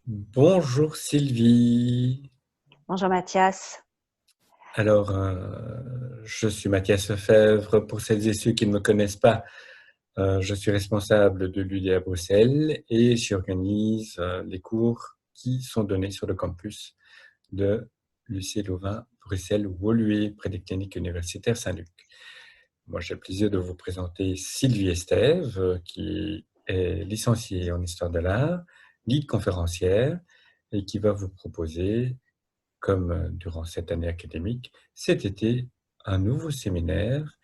Bonjour Sylvie. Bonjour Mathias. Alors, je suis Mathias Lefebvre. Pour celles et ceux qui ne me connaissent pas, je suis responsable de l'UDA Bruxelles et j'organise les cours qui sont donnés sur le campus de l'UC Louvain, Bruxelles-Woluwe, près des cliniques universitaires Saint-Luc. Moi, j'ai le plaisir de vous présenter Sylvie Estève, qui est licenciée en histoire de l'art, guide conférencière et qui va vous proposer comme durant cette année académique, cet été, un nouveau séminaire.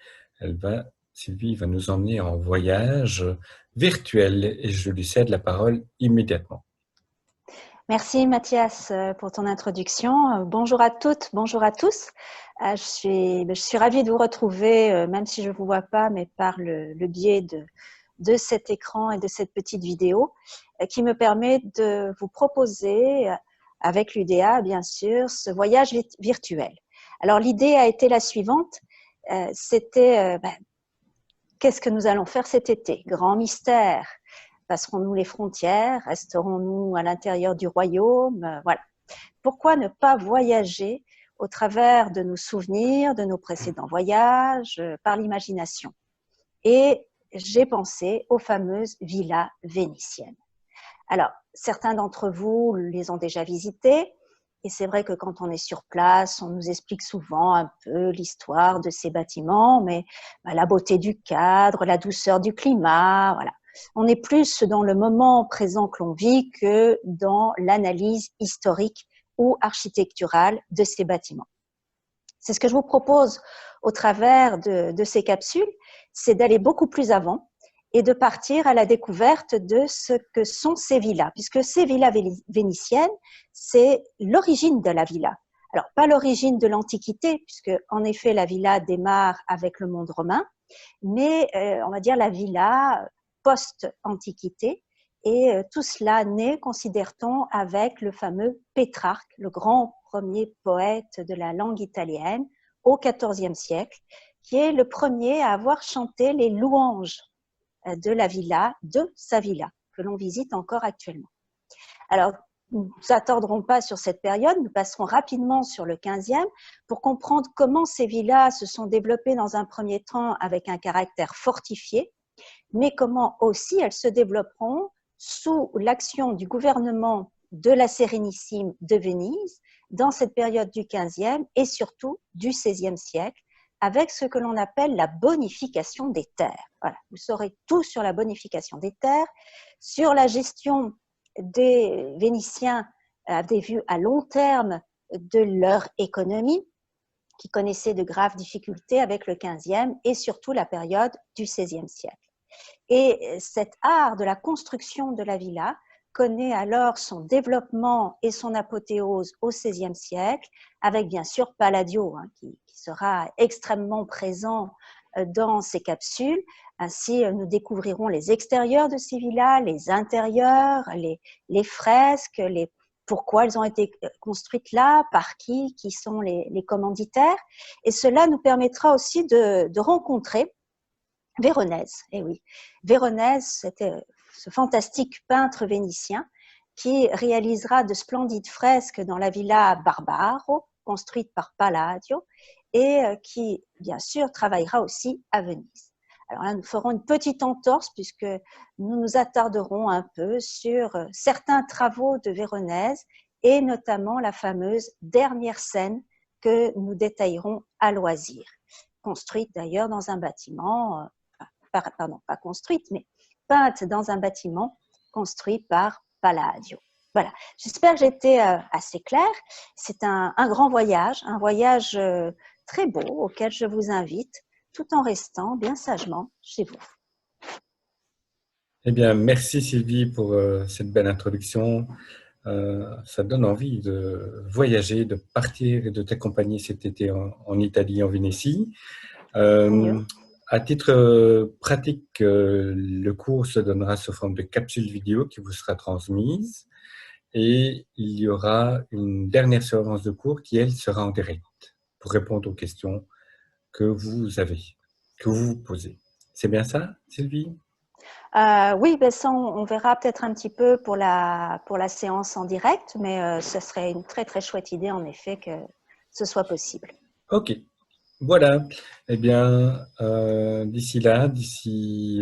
Sylvie va nous emmener en voyage virtuel et je lui cède la parole immédiatement. Merci Mathias pour ton introduction. Bonjour à toutes, bonjour à tous. Je suis ravie de vous retrouver, même si je ne vous vois pas, mais par le biais de cet écran et de cette petite vidéo qui me permet de vous proposer, avec l'UDA bien sûr, ce voyage virtuel. Alors l'idée a été la suivante, c'était qu'est-ce que nous allons faire cet été? Grand mystère. Passerons-nous les frontières? Resterons-nous à l'intérieur du royaume? Voilà. Pourquoi ne pas voyager au travers de nos souvenirs, de nos précédents voyages, par l'imagination? Et j'ai pensé aux fameuses villas vénitiennes. Alors, certains d'entre vous les ont déjà visitées, et c'est vrai que quand on est sur place, on nous explique souvent un peu l'histoire de ces bâtiments, mais la beauté du cadre, la douceur du climat, voilà. On est plus dans le moment présent que l'on vit que dans l'analyse historique ou architecturale de ces bâtiments. C'est ce que je vous propose au travers de ces capsules, c'est d'aller beaucoup plus avant et de partir à la découverte de ce que sont ces villas, puisque ces villas vénitiennes, c'est l'origine de la villa. Alors, pas l'origine de l'Antiquité, puisque en effet la villa démarre avec le monde romain, mais on va dire la villa post-Antiquité, et tout cela naît, considère-t-on, avec le fameux Pétrarque, le grand premier poète de la langue italienne au XIVe siècle, qui est le premier à avoir chanté les louanges de la villa, de sa villa, que l'on visite encore actuellement. Alors, nous ne nous attarderons pas sur cette période, nous passerons rapidement sur le 15e pour comprendre comment ces villas se sont développées dans un premier temps avec un caractère fortifié, mais comment aussi elles se développeront sous l'action du gouvernement de la Sérénissime de Venise dans cette période du 15e et surtout du 16e siècle, avec ce que l'on appelle la bonification des terres. Voilà, vous saurez tout sur la bonification des terres, sur la gestion des Vénitiens à des vues à long terme de leur économie, qui connaissait de graves difficultés avec le 15e et surtout la période du 16e siècle. Et cet art de la construction de la villa connaît alors son développement et son apothéose au XVIe siècle, avec bien sûr Palladio, qui sera extrêmement présent dans ces capsules. Ainsi, nous découvrirons les extérieurs de ces villas, les intérieurs, les fresques, pourquoi elles ont été construites là, par qui sont les commanditaires. Et cela nous permettra aussi de rencontrer Véronèse, eh oui. Véronèse, c'était ce fantastique peintre vénitien qui réalisera de splendides fresques dans la villa Barbaro, construite par Palladio, et qui, bien sûr, travaillera aussi à Venise. Alors là, nous ferons une petite entorse puisque nous nous attarderons un peu sur certains travaux de Véronèse et notamment la fameuse dernière scène que nous détaillerons à loisir, construite d'ailleurs dans un bâtiment pas construite, mais peinte dans un bâtiment construit par Palladio. Voilà, j'espère que j'ai été assez claire. C'est un grand voyage, un voyage très beau auquel je vous invite, tout en restant bien sagement chez vous. Eh bien, merci Sylvie pour cette belle introduction. Ça donne envie de voyager, de partir et de t'accompagner cet été en Italie, en Vénétie. Tant mieux. À titre pratique, le cours se donnera sous forme de capsule vidéo qui vous sera transmise et il y aura une dernière séance de cours qui, elle, sera en direct pour répondre aux questions que vous avez, que vous vous posez. C'est bien ça, Sylvie? Oui, ben ça, on verra peut-être un petit peu pour la séance en direct, mais ce serait une très très chouette idée en effet que ce soit possible. Ok, voilà. Eh bien, d'ici là, d'ici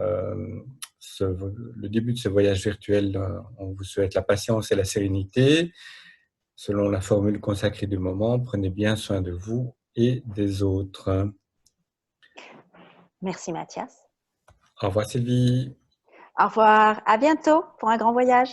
euh, le début de ce voyage virtuel, on vous souhaite la patience et la sérénité. Selon la formule consacrée du moment, prenez bien soin de vous et des autres. Merci Mathias. Au revoir Sylvie. Au revoir, à bientôt pour un grand voyage.